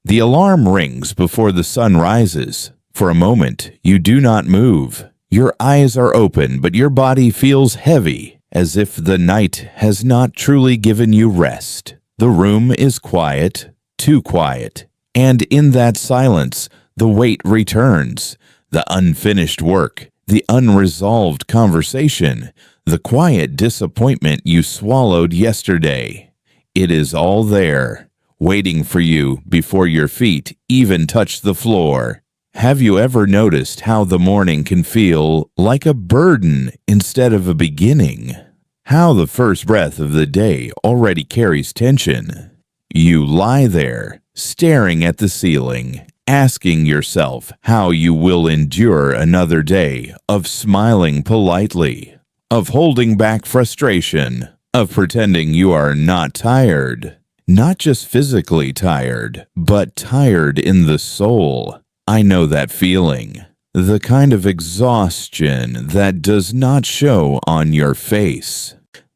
The alarm rings before the sun rises. For a moment, you do not move. Your eyes are open, but your body feels heavy, as if the night has not truly given you rest. The room is quiet, too quiet, and in that silence, the weight returns. The unfinished work, the unresolved conversation, the quiet disappointment you swallowed yesterday. It is all there, waiting for you before your feet even touch the floor. Have you ever noticed how the morning can feel like a burden instead of a beginning? How the first breath of the day already carries tension? You lie there, staring at the ceiling, asking yourself how you will endure another day of smiling politely, of holding back frustration, of pretending you are not tired. Not just physically tired, but tired in the soul. I know that feeling. The kind of exhaustion that does not show on your face.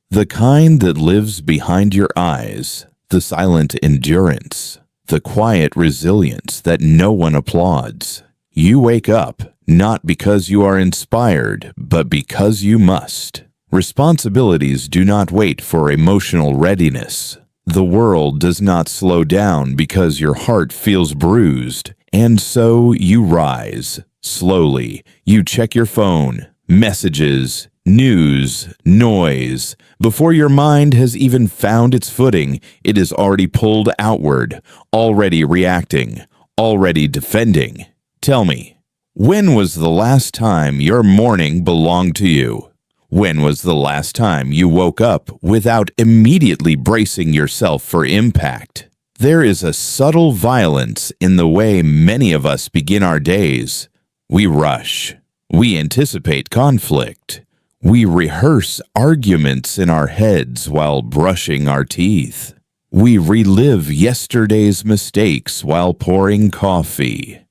The kind that lives behind your eyes. The silent endurance. The quiet resilience that no one applauds. You wake up, not because you are inspired, but because you must. Responsibilities do not wait for emotional readiness. The world does not slow down because your heart feels bruised. And so you rise. Slowly, you check your phone, messages, news, noise. Before your mind has even found its footing, it is already pulled outward, already reacting, already defending. Tell me, when was the last time your morning belonged to you? When was the last time you woke up without immediately bracing yourself for impact? There is a subtle violence in the way many of us begin our days. We rush. We anticipate conflict. We rehearse arguments in our heads while brushing our teeth. We relive yesterday's mistakes while pouring coffee.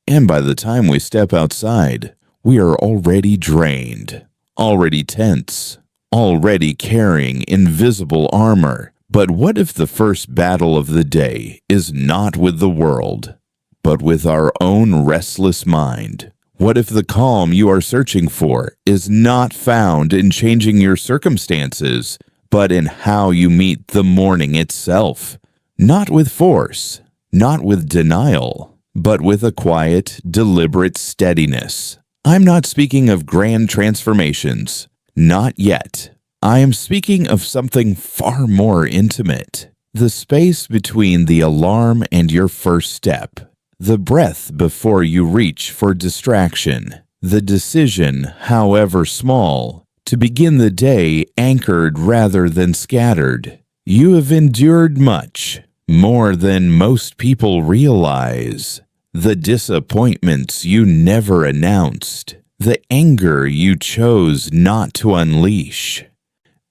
And by the time we step outside, we are already drained, already tense, already carrying invisible armor. But what if the first battle of the day is not with the world, but with our own restless mind? What if the calm you are searching for is not found in changing your circumstances, but in how you meet the morning itself? Not with force, not with denial, but with a quiet, deliberate steadiness. I'm not speaking of grand transformations. Not yet. I am speaking of something far more intimate. The space between the alarm and your first step. The breath before you reach for distraction. The decision, however small, to begin the day anchored rather than scattered. You have endured much, more than most people realize. The disappointments you never announced. The anger you chose not to unleash.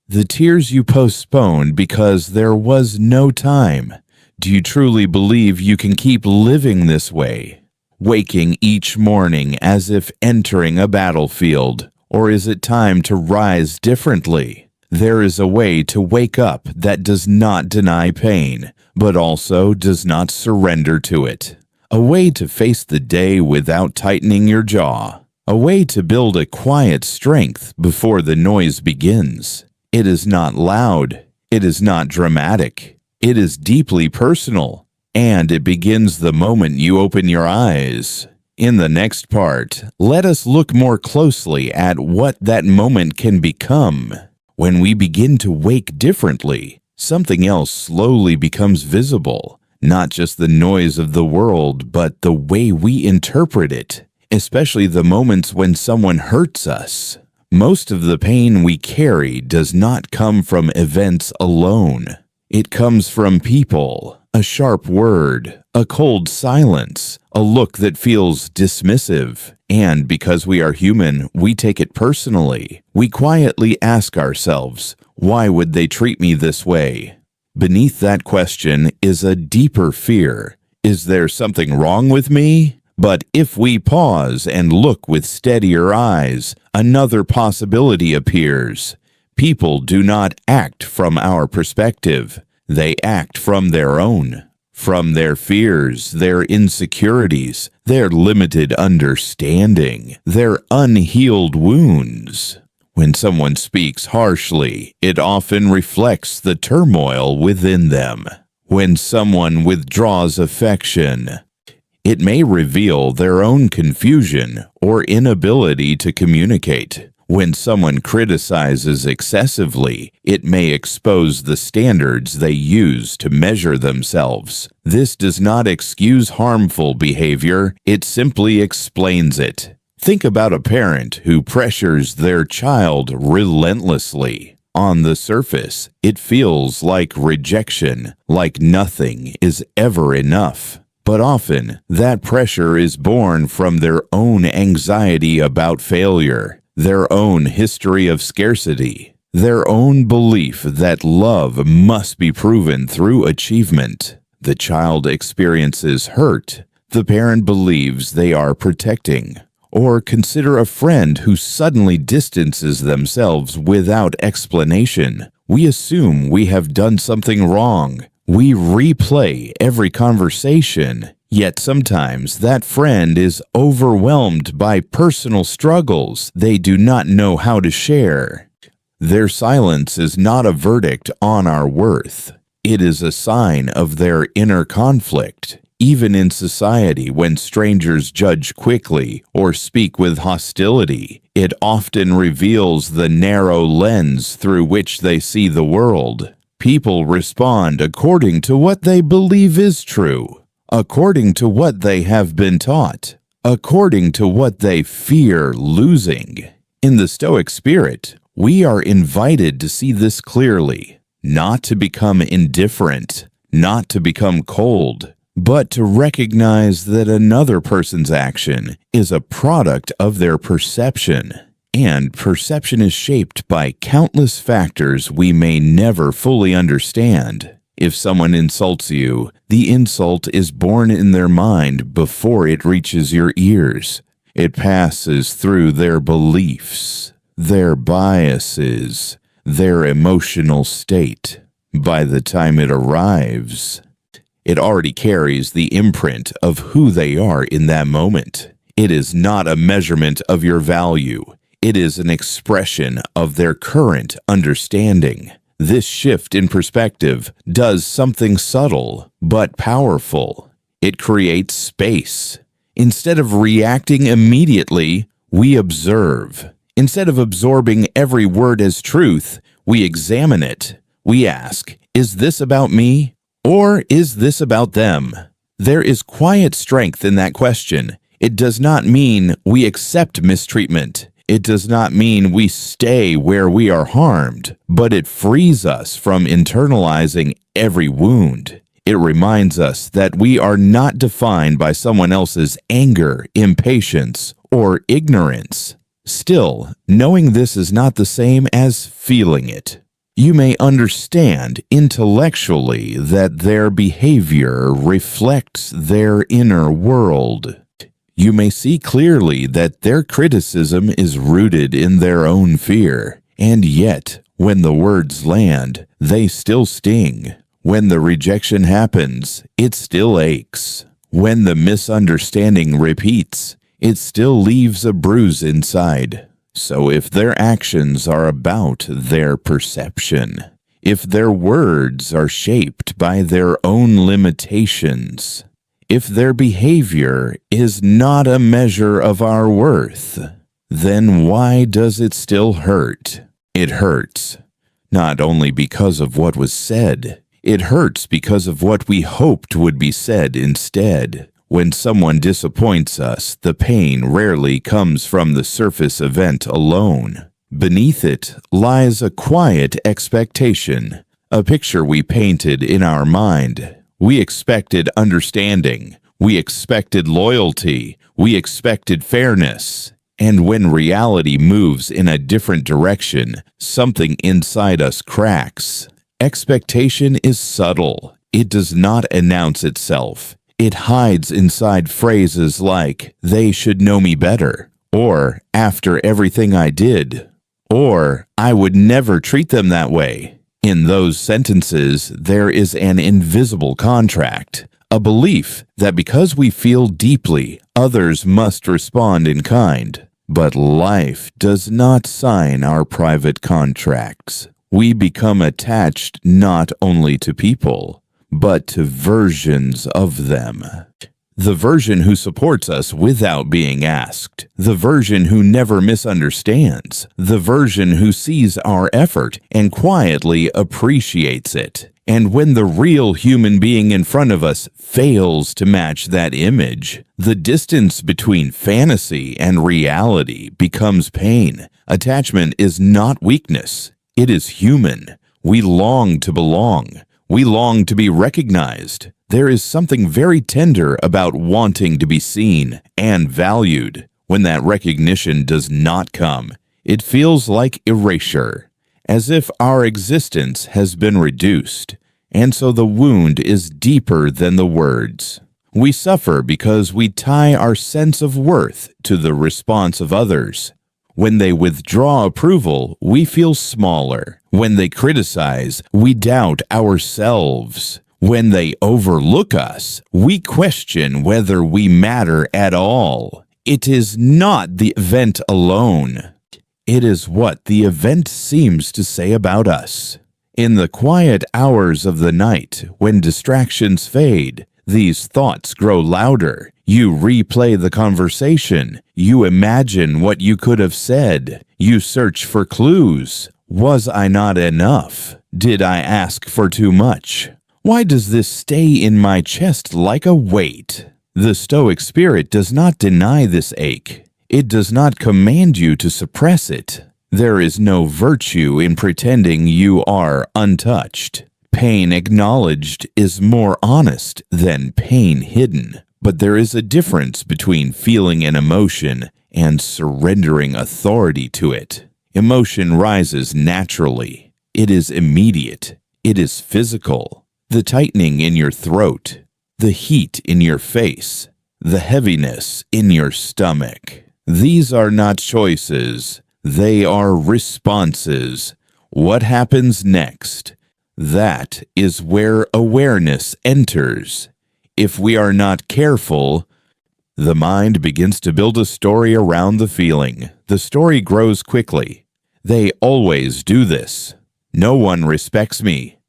The tears you postponed because there was no time. Do you truly believe you can keep living this way? Waking each morning as if entering a battlefield? Or is it time to rise differently? There is a way to wake up that does not deny pain, but also does not surrender to it. A way to face the day without tightening your jaw. A way to build a quiet strength before the noise begins. It is not loud. It is not dramatic. It is deeply personal. And it begins the moment you open your eyes. In the next part, let us look more closely at what that moment can become. When we begin to wake differently, something else slowly becomes visible. Not just the noise of the world, but the way we interpret it, especially the moments when someone hurts us. Most of the pain we carry does not come from events alone. It comes from people, a sharp word, a cold silence, a look that feels dismissive. And because we are human, we take it personally. We quietly ask ourselves, why would they treat me this way? Beneath that question is a deeper fear. Is there something wrong with me? But if we pause and look with steadier eyes, another possibility appears. People do not act from our perspective. They act from their own. from their fears, their insecurities, their limited understanding, their unhealed wounds. When someone speaks harshly, it often reflects the turmoil within them. When someone withdraws affection, it may reveal their own confusion or inability to communicate. When someone criticizes excessively, it may expose the standards they use to measure themselves. This does not excuse harmful behavior, it simply explains it. Think about a parent who pressures their child relentlessly. On the surface, it feels like rejection, like nothing is ever enough. But often, that pressure is born from their own anxiety about failure, their own history of scarcity, their own belief that love must be proven through achievement. The child experiences hurt. The parent believes they are protecting. Or consider a friend who suddenly distances themselves without explanation. We assume we have done something wrong. We replay every conversation, yet sometimes that friend is overwhelmed by personal struggles they do not know how to share. Their silence is not a verdict on our worth. It is a sign of their inner conflict. Even in society, when strangers judge quickly or speak with hostility, it often reveals the narrow lens through which they see the world. People respond according to what they believe is true, according to what they have been taught, according to what they fear losing. In the Stoic spirit, we are invited to see this clearly, not to become indifferent, not to become cold, but to recognize that another person's action is a product of their perception. And perception is shaped by countless factors we may never fully understand. If someone insults you, the insult is born in their mind before it reaches your ears. It passes through their beliefs, their biases, their emotional state. By the time it arrives, it already carries the imprint of who they are in that moment. It is not a measurement of your value. It is an expression of their current understanding. This shift in perspective does something subtle but powerful. It creates space. Instead of reacting immediately, we observe. Instead of absorbing every word as truth, we examine it. We ask, is this about me? Or is this about them? There is quiet strength in that question. It does not mean we accept mistreatment. It does not mean we stay where we are harmed, but it frees us from internalizing every wound. It reminds us that we are not defined by someone else's anger, impatience, or ignorance. Still, knowing this is not the same as feeling it. You may understand intellectually that their behavior reflects their inner world. You may see clearly that their criticism is rooted in their own fear, and yet, when the words land, they still sting. When the rejection happens, it still aches. When the misunderstanding repeats, it still leaves a bruise inside. So if their actions are about their perception, if their words are shaped by their own limitations, if their behavior is not a measure of our worth, then why does it still hurt? It hurts, not only because of what was said, it hurts because of what we hoped would be said instead. When someone disappoints us, the pain rarely comes from the surface event alone. Beneath it lies a quiet expectation, a picture we painted in our mind. We expected understanding, we expected loyalty, we expected fairness. And when reality moves in a different direction, something inside us cracks. Expectation is subtle. It does not announce itself. It hides inside phrases like, "they should know me better," or "after everything I did," or "I would never treat them that way." In those sentences, there is an invisible contract, a belief that because we feel deeply, others must respond in kind. But life does not sign our private contracts. We become attached not only to people, but to versions of them. The version who supports us without being asked. The version who never misunderstands. The version who sees our effort and quietly appreciates it. And when the real human being in front of us fails to match that image, the distance between fantasy and reality becomes pain. Attachment is not weakness. It is human. We long to belong. We long to be recognized. There is something very tender about wanting to be seen and valued. When that recognition does not come, it feels like erasure, as if our existence has been reduced, and so the wound is deeper than the words. We suffer because we tie our sense of worth to the response of others. When they withdraw approval, we feel smaller. When they criticize, we doubt ourselves. When they overlook us, we question whether we matter at all. It is not the event alone. It is what the event seems to say about us. In the quiet hours of the night, when distractions fade, these thoughts grow louder. You replay the conversation. You imagine what you could have said. You search for clues. Was I not enough? Did I ask for too much? Why does this stay in my chest like a weight? The Stoic spirit does not deny this ache. It does not command you to suppress it. There is no virtue in pretending you are untouched. Pain acknowledged is more honest than pain hidden. But there is a difference between feeling an emotion and surrendering authority to it. Emotion rises naturally. It is immediate. It is physical. The tightening in your throat, the heat in your face, the heaviness in your stomach. These are not choices. They are responses. What happens next? That is where awareness enters. If we are not careful, the mind begins to build a story around the feeling. The story grows quickly. They always do this. No one respects me.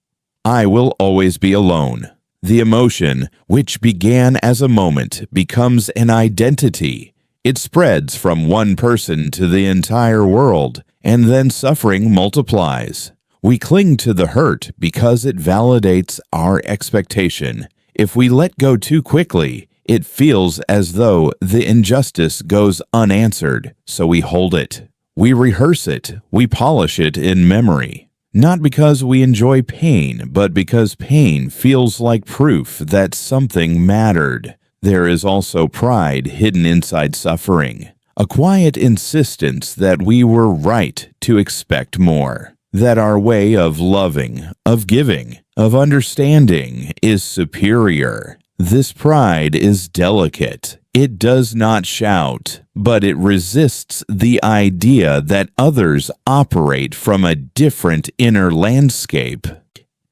I will always be alone. The emotion, which began as a moment, becomes an identity. It spreads from one person to the entire world, and then suffering multiplies. We cling to the hurt because it validates our expectation. If we let go too quickly, it feels as though the injustice goes unanswered, so we hold it. We rehearse it. We polish it in memory. Not because we enjoy pain, but because pain feels like proof that something mattered. There is also pride hidden inside suffering, a quiet insistence that we were right to expect more, that our way of loving, of giving, of understanding is superior. This pride is delicate. It does not shout, but it resists the idea that others operate from a different inner landscape.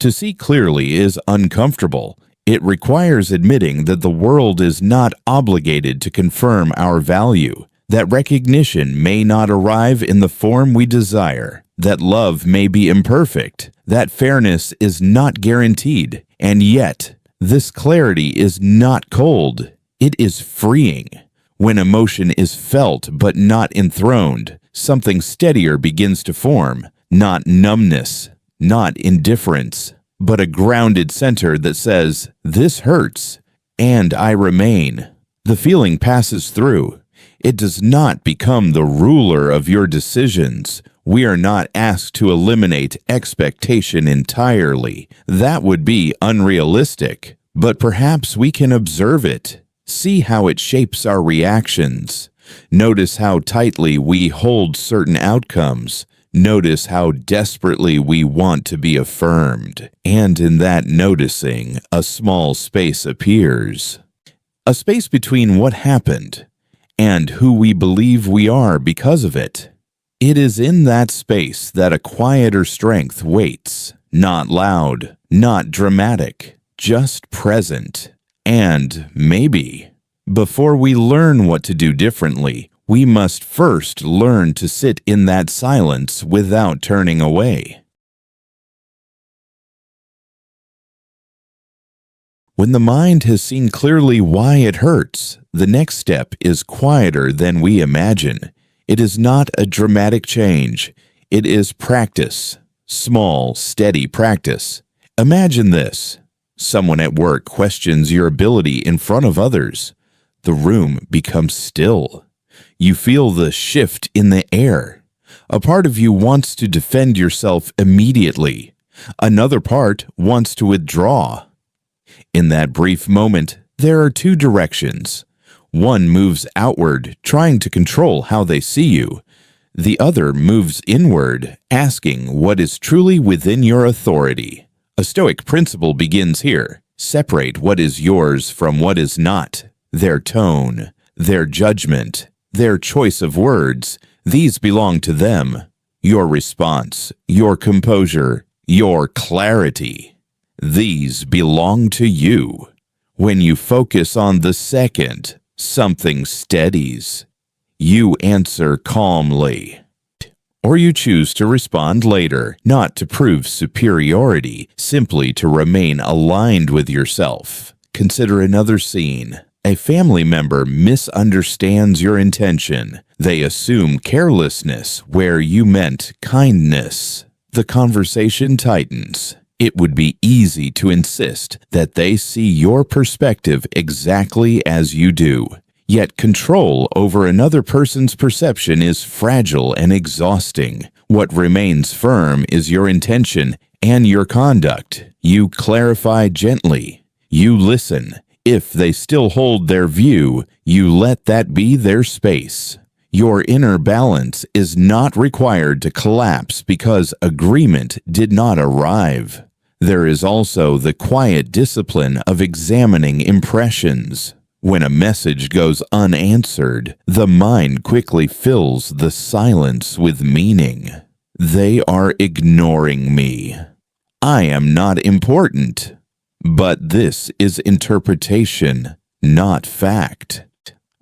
To see clearly is uncomfortable. It requires admitting that the world is not obligated to confirm our value, that recognition may not arrive in the form we desire, that love may be imperfect, that fairness is not guaranteed, and yet this clarity is not cold. It is freeing. When emotion is felt but not enthroned, something steadier begins to form, not numbness, not indifference, but a grounded center that says, "This hurts, and I remain." The feeling passes through. It does not become the ruler of your decisions. We are not asked to eliminate expectation entirely. That would be unrealistic. But perhaps we can observe it. See how it shapes our reactions. Notice how tightly we hold certain outcomes. Notice how desperately we want to be affirmed. And in that noticing, a small space appears. A space between what happened and who we believe we are because of it. It is in that space that a quieter strength waits, not loud, not dramatic, just present. And maybe, before we learn what to do differently, we must first learn to sit in that silence without turning away. When the mind has seen clearly why it hurts, the next step is quieter than we imagine. It is not a dramatic change. It is practice. Small, steady practice. Imagine this. Someone at work questions your ability in front of others. The room becomes still. You feel the shift in the air. A part of you wants to defend yourself immediately. Another part wants to withdraw. In that brief moment, there are two directions. One moves outward, trying to control how they see you. The other moves inward, asking what is truly within your authority. A Stoic principle begins here. Separate what is yours from what is not. Their tone, their judgment, their choice of words, these belong to them. Your response, your composure, your clarity. These belong to you. When you focus on the second, something steadies. You answer calmly. Or you choose to respond later, not to prove superiority, simply to remain aligned with yourself. Consider another scene. A family member misunderstands your intention. They assume carelessness where you meant kindness. The conversation tightens. It would be easy to insist that they see your perspective exactly as you do. Yet control over another person's perception is fragile and exhausting. What remains firm is your intention and your conduct. You clarify gently. You listen. If they still hold their view, you let that be their space. Your inner balance is not required to collapse because agreement did not arrive. There is also the quiet discipline of examining impressions. When a message goes unanswered, the mind quickly fills the silence with meaning. They are ignoring me. I am not important. But this is interpretation, not fact.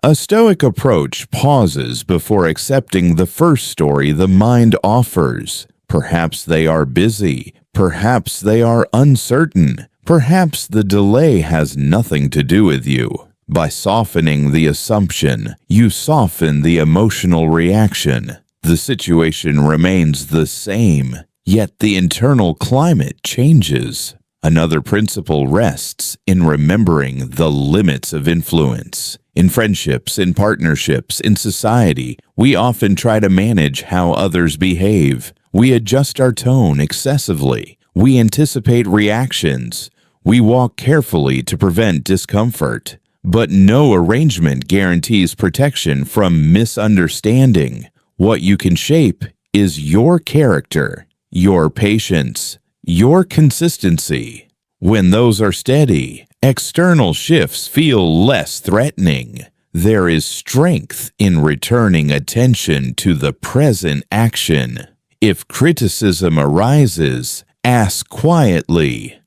A Stoic approach pauses before accepting the first story the mind offers. Perhaps they are busy. Perhaps they are uncertain. Perhaps the delay has nothing to do with you. By softening the assumption, you soften the emotional reaction. The situation remains the same, yet the internal climate changes. Another principle rests in remembering the limits of influence. In friendships, in partnerships, in society, we often try to manage how others behave. We adjust our tone excessively. We anticipate reactions. We walk carefully to prevent discomfort. But no arrangement guarantees protection from misunderstanding. What you can shape is your character, your patience, your consistency. When those are steady, external shifts feel less threatening. There is strength in returning attention to the present action. If criticism arises, ask quietly,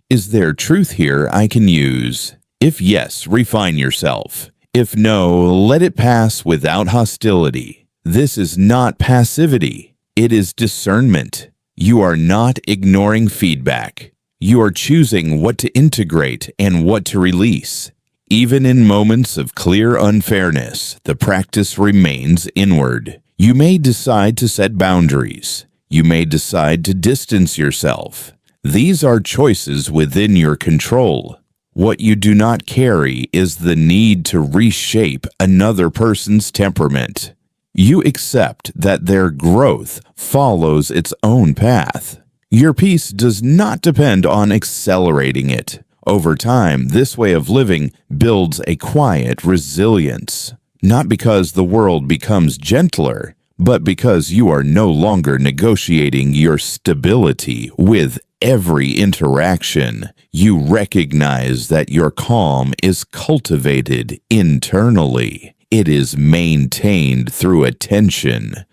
is there truth here I can use? If yes, refine yourself. If no, let it pass without hostility. This is not passivity. It is discernment. You are not ignoring feedback. You are choosing what to integrate and what to release. Even in moments of clear unfairness, the practice remains inward. You may decide to set boundaries. You may decide to distance yourself. These are choices within your control. What you do not carry is the need to reshape another person's temperament. You accept that their growth follows its own path. Your peace does not depend on accelerating it. Over time, this way of living builds a quiet resilience. Not because the world becomes gentler, but because you are no longer negotiating your stability with every interaction. You recognize that your calm is cultivated internally. It is maintained through attention,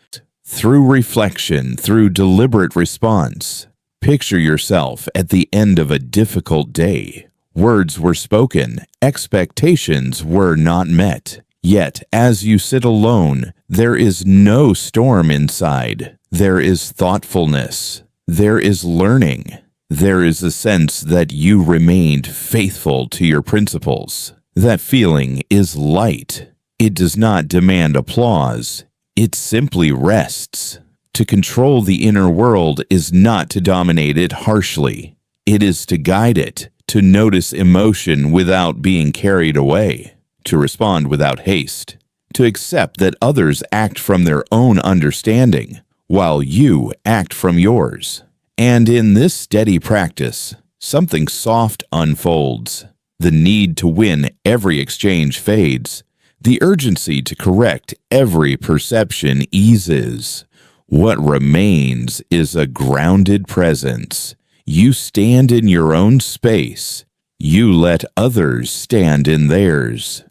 through reflection, through deliberate response. Picture yourself at the end of a difficult day. Words were spoken, expectations were not met. Yet, as you sit alone, there is no storm inside. There is thoughtfulness. There is learning. There is a sense that you remained faithful to your principles. That feeling is light. It does not demand applause. It simply rests. To control the inner world is not to dominate it harshly. It is to guide it, to notice emotion without being carried away, to respond without haste, to accept that others act from their own understanding, while you act from yours. And in this steady practice, something soft unfolds. The need to win every exchange fades. The urgency to correct every perception eases. What remains is a grounded presence. You stand in your own space. You let others stand in theirs.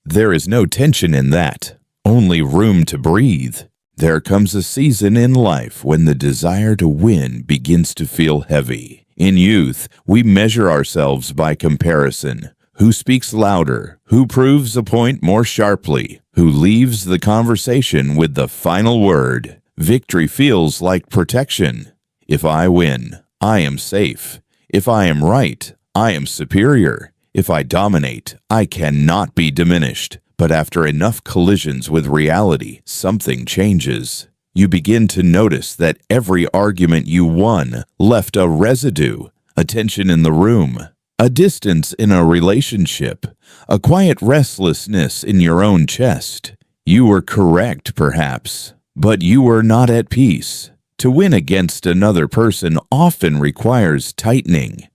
There is no tension in that, only room to breathe. There comes a season in life when the desire to win begins to feel heavy. In youth, we measure ourselves by comparison. Who speaks louder? Who proves a point more sharply? Who leaves the conversation with the final word? Victory feels like protection. If I win, I am safe. If I am right, I am superior. If I dominate, I cannot be diminished. But after enough collisions with reality, something changes. You begin to notice that every argument you won left a residue, a tension in the room, a distance in a relationship, a quiet restlessness in your own chest. You were correct, perhaps, but you were not at peace. To win against another person often requires tightening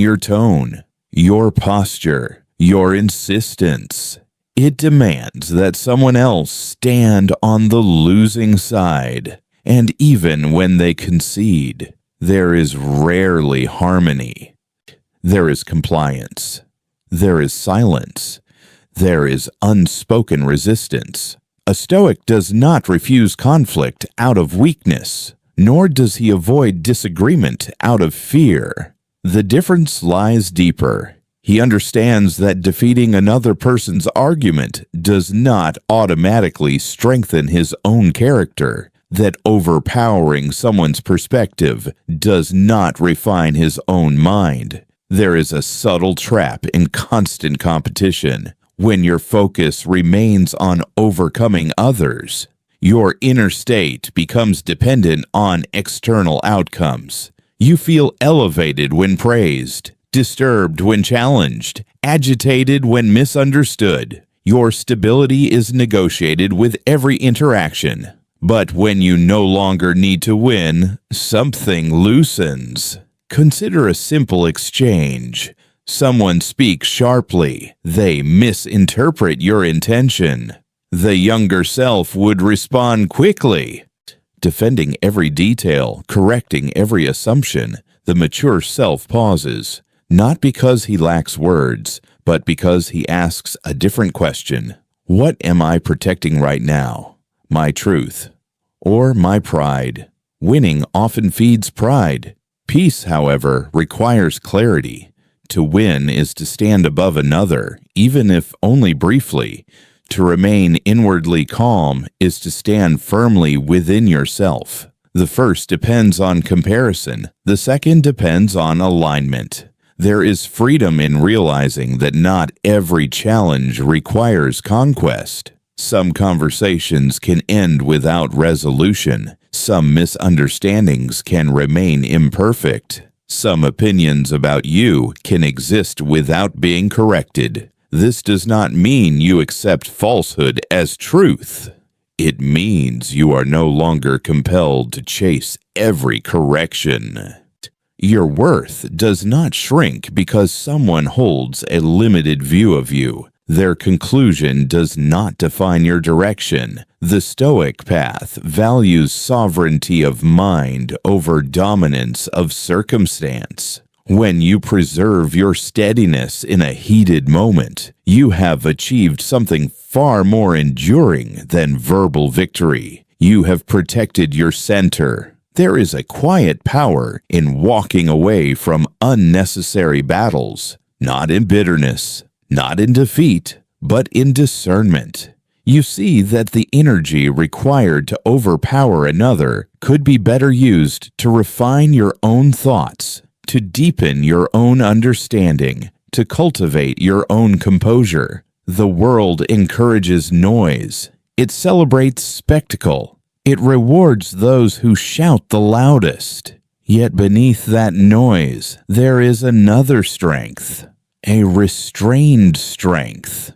your tone, your posture, your insistence. It demands that someone else stand on the losing side, and even when they concede, there is rarely harmony. There is compliance. There is silence. There is unspoken resistance. A Stoic does not refuse conflict out of weakness, nor does he avoid disagreement out of fear. The difference lies deeper. He understands that defeating another person's argument does not automatically strengthen his own character, that overpowering someone's perspective does not refine his own mind. There is a subtle trap in constant competition. When your focus remains on overcoming others, your inner state becomes dependent on external outcomes. You feel elevated when praised, disturbed when challenged, agitated when misunderstood. Your stability is negotiated with every interaction. But when you no longer need to win, something loosens. Consider a simple exchange. Someone speaks sharply. They misinterpret your intention. The younger self would respond quickly, defending every detail, correcting every assumption. The mature self pauses, not because he lacks words, but because he asks a different question. What am I protecting right now? My truth or my pride? Winning often feeds pride. Peace, however, requires clarity. To win is to stand above another, even if only briefly. To remain inwardly calm is to stand firmly within yourself. The first depends on comparison. The second depends on alignment. There is freedom in realizing that not every challenge requires conquest. Some conversations can end without resolution. Some misunderstandings can remain imperfect. Some opinions about you can exist without being corrected. This does not mean you accept falsehood as truth. It means you are no longer compelled to chase every correction. Your worth does not shrink because someone holds a limited view of you. Their conclusion does not define your direction. The Stoic path values sovereignty of mind over dominance of circumstance. When you preserve your steadiness in a heated moment, you have achieved something far more enduring than verbal victory. You have protected your center, There is a quiet power in walking away from unnecessary battles, not in bitterness, not in defeat, but in discernment. You see that the energy required to overpower another could be better used to refine your own thoughts, to deepen your own understanding, to cultivate your own composure. The world encourages noise. It celebrates spectacle. It rewards those who shout the loudest. Yet beneath that noise, there is another strength, a restrained strength.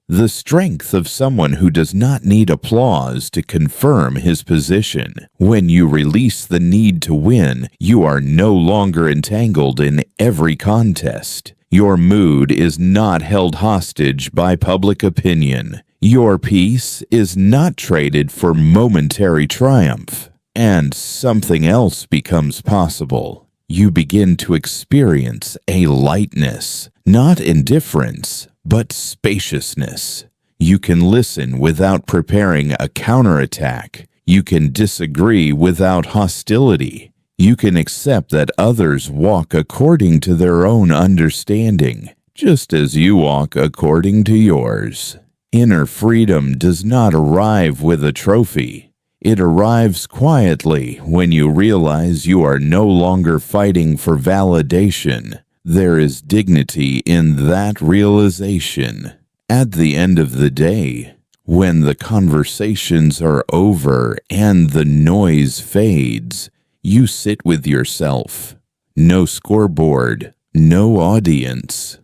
The strength of someone who does not need applause to confirm his position. When you release the need to win, you are no longer entangled in every contest. Your mood is not held hostage by public opinion. Your peace is not traded for momentary triumph. And something else becomes possible. You begin to experience a lightness, not indifference, but spaciousness. You can listen without preparing a counterattack. You can disagree without hostility. You can accept that others walk according to their own understanding, just as you walk according to yours. Inner freedom does not arrive with a trophy. It arrives quietly when you realize you are no longer fighting for validation. There is dignity in that realization. At the end of the day, when the conversations are over and the noise fades, you sit with yourself. No scoreboard, no audience,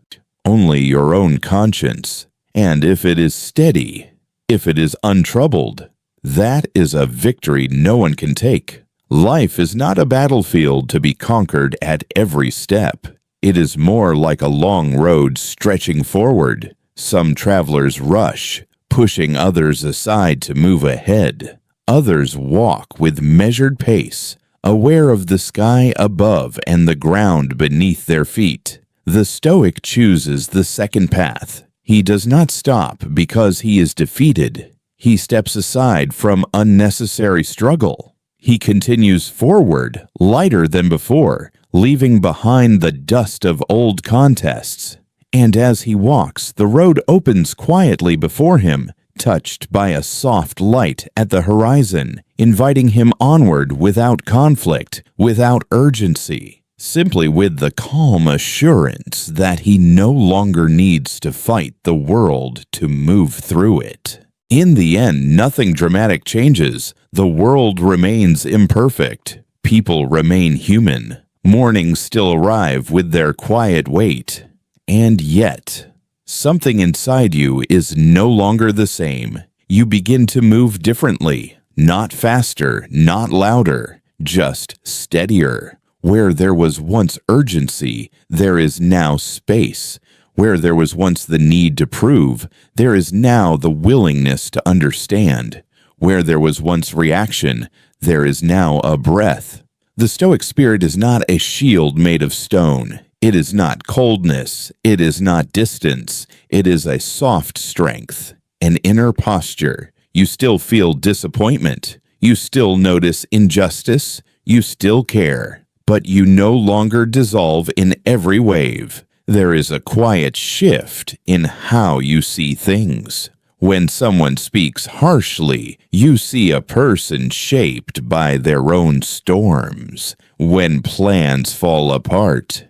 only your own conscience. And if it is steady, if it is untroubled, that is a victory no one can take. Life is not a battlefield to be conquered at every step. It is more like a long road stretching forward. Some travelers rush, pushing others aside to move ahead. Others walk with measured pace, aware of the sky above and the ground beneath their feet. The Stoic chooses the second path. He does not stop because he is defeated. He steps aside from unnecessary struggle. He continues forward, lighter than before, leaving behind the dust of old contests. And as he walks, the road opens quietly before him, touched by a soft light at the horizon, inviting him onward without conflict, without urgency. Simply with the calm assurance that he no longer needs to fight the world to move through it. In the end, nothing dramatic changes. The world remains imperfect. People remain human. Mornings still arrive with their quiet weight. And yet, something inside you is no longer the same. You begin to move differently. Not faster, not louder, just steadier. Where there was once urgency, there is now space. Where there was once the need to prove, there is now the willingness to understand. Where there was once reaction, there is now a breath. The Stoic spirit is not a shield made of stone. It is not coldness. It is not distance. It is a soft strength, an inner posture. You still feel disappointment. You still notice injustice. You still care. But you no longer dissolve in every wave. There is a quiet shift in how you see things. When someone speaks harshly, you see a person shaped by their own storms. When plans fall apart,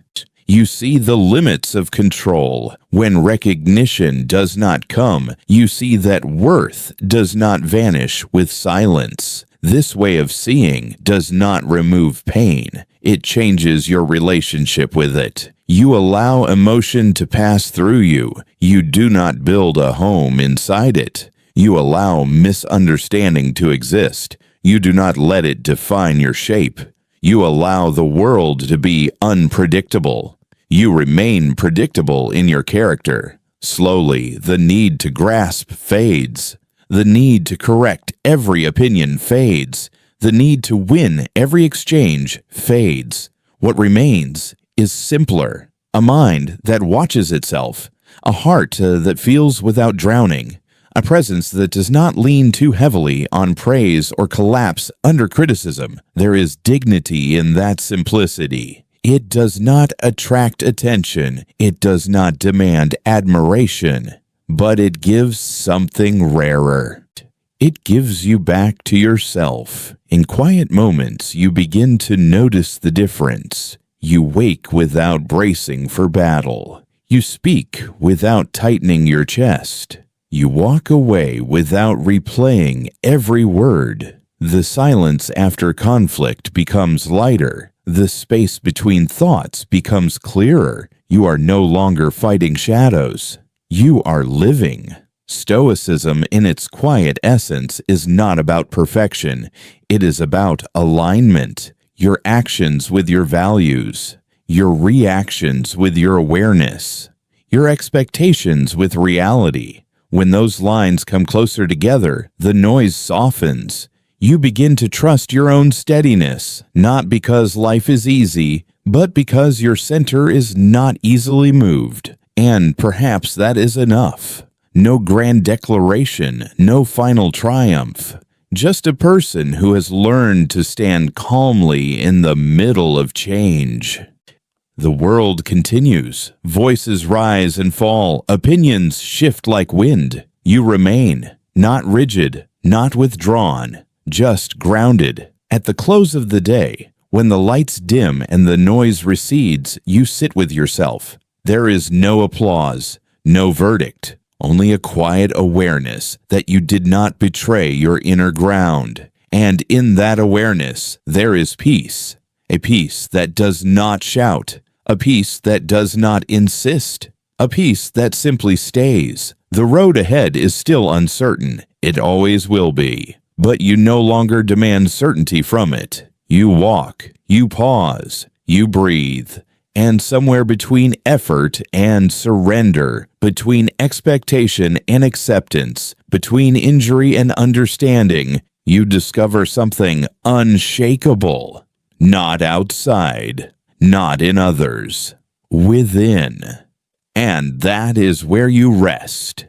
you see the limits of control. When recognition does not come, you see that worth does not vanish with silence. This way of seeing does not remove pain. It changes your relationship with it. You allow emotion to pass through you. You do not build a home inside it. You allow misunderstanding to exist. You do not let it define your shape. You allow the world to be unpredictable. You remain predictable in your character. Slowly, the need to grasp fades. The need to correct every opinion fades. The need to win every exchange fades. What remains is simpler, a mind that watches itself, a heart that feels without drowning, a presence that does not lean too heavily on praise or collapse under criticism. There is dignity in that simplicity. It does not attract attention. It does not demand admiration, but it gives something rarer. It gives you back to yourself. In quiet moments, you begin to notice the difference. You wake without bracing for battle. You speak without tightening your chest. You walk away without replaying every word. The silence after conflict becomes lighter. The space between thoughts becomes clearer. You are no longer fighting shadows. You are living. Stoicism in its quiet essence is not about perfection. It is about alignment. Your actions with your values. Your reactions with your awareness. Your expectations with reality. When those lines come closer together, the noise softens. You begin to trust your own steadiness, not because life is easy, but because your center is not easily moved. And perhaps that is enough. No grand declaration, no final triumph. Just a person who has learned to stand calmly in the middle of change. The world continues. Voices rise and fall. Opinions shift like wind. You remain, not rigid, not withdrawn, just grounded. At the close of the day, when the lights dim and the noise recedes, you sit with yourself. There is no applause, no verdict. Only a quiet awareness that you did not betray your inner ground. And in that awareness, there is peace. A peace that does not shout. A peace that does not insist. A peace that simply stays. The road ahead is still uncertain. It always will be. But you no longer demand certainty from it. You walk. You pause. You breathe. And somewhere between effort and surrender, between expectation and acceptance, between injury and understanding, you discover something unshakable. Not outside, not in others, within. And that is where you rest.